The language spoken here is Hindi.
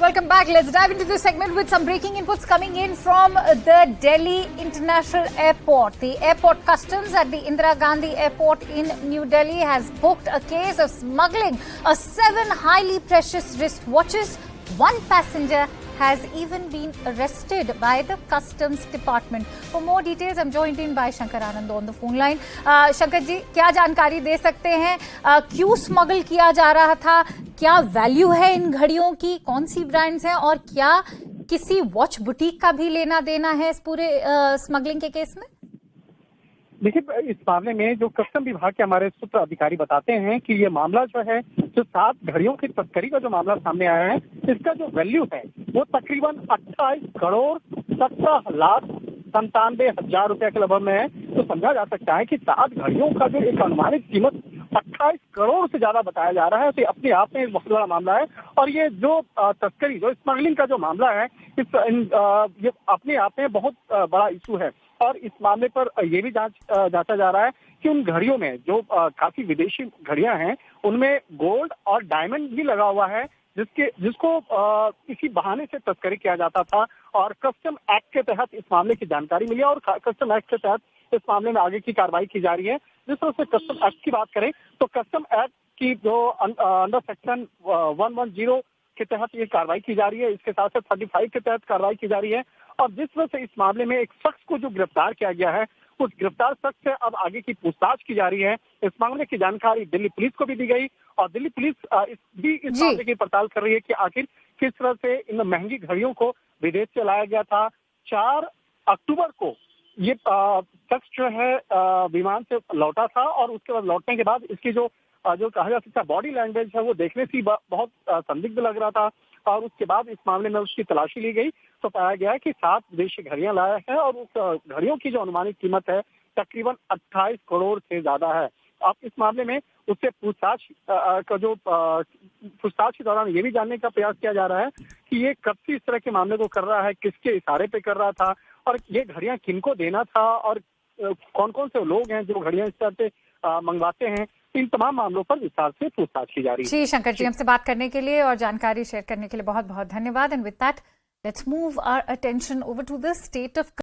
Welcome back. Let's dive into this segment with some breaking inputs coming in from the Delhi International Airport. The airport customs at the Indira Gandhi Airport in New Delhi has booked a case of smuggling 7 highly precious wristwatches. One passenger has even been arrested by the Customs Department. For more details, I'm joined in by Shankar Anand on the phone line. Shankar जी, क्या जानकारी दे सकते हैं? क्यों स्मगल किया जा रहा था? क्या वैल्यू है इन घड़ियों की? कौन सी ब्रांड्स हैं? और क्या किसी वॉच बुटीक का भी लेना देना है इस पूरे स्मगलिंग के केस में? देखिए, इस मामले में जो कस्टम विभाग के हमारे सूत्र अधिकारी बताते हैं कि ये मामला जो है, जो 7 घड़ियों की तस्करी का जो मामला सामने आया है, इसका जो वैल्यू है वो तकरीबन 28 करोड़ 17 लाख 97,000 रुपए के लगभग में है। तो समझा जा सकता है कि 7 घड़ियों का जो एक अनुमानित कीमत 28 करोड़ से ज्यादा बताया जा रहा है, तो अपने आप में एक बहुत बड़ा मामला है। और ये जो तस्करी, जो स्मगलिंग का जो मामला है, ये अपने आप में बहुत बड़ा इशू है। और इस मामले पर ये भी जांचा जा रहा है कि उन घड़ियों में जो काफी विदेशी घड़ियां हैं, उनमें गोल्ड और डायमंड भी लगा हुआ है, जिसको किसी बहाने से तस्करी किया जाता था। और कस्टम एक्ट के तहत इस मामले की जानकारी मिली और कस्टम एक्ट के तहत इस मामले में आगे की कार्रवाई की जा रही है। जिस तरह से कस्टम एक्ट की बात करें तो कस्टम एक्ट की जो अंडर सेक्शन 110 के तहत ये कार्रवाई की जा रही है, इसके साथ साथ 35 के तहत कार्रवाई की जा रही है। और जिस तरह से इस मामले में एक शख्स को जो गिरफ्तार किया गया है, उस गिरफ्तार शख्स से अब आगे की पूछताछ की जा रही है। इस मामले की जानकारी दिल्ली पुलिस को भी दी गई और दिल्ली पुलिस इस मामले की पड़ताल कर रही है कि आखिर किस तरह से इन महंगी घड़ियों को विदेश से लाया गया था। 4 अक्टूबर को ये शख्स जो है विमान से लौटा था और उसके बाद लौटने के बाद इसकी जो कहा जा सकता है बॉडी लैंग्वेज है, वो देखने से बहुत संदिग्ध लग रहा था। और उसके बाद इस मामले में उसकी तलाशी ली गई तो पाया गया है कि 7 विदेशी घड़ियां लाया है और उस घड़ियों की जो अनुमानित कीमत है तकरीबन 28 करोड़ से ज्यादा है। अब इस मामले में उससे पूछताछ के दौरान ये भी जानने का प्रयास किया जा रहा है कि ये कब से इस तरह के मामले को कर रहा है, किसके इशारे पे कर रहा था और ये घड़ियां किनको देना था और कौन कौन से लोग हैं जो घड़ियां इस तरह से मंगवाते हैं। इन तमाम मामलों पर विस्तार से पूछताछ की जा रही है। जी शंकर जी, हमसे बात करने के लिए और जानकारी शेयर करने के लिए बहुत बहुत धन्यवाद। And with that let's move our attention over to the state of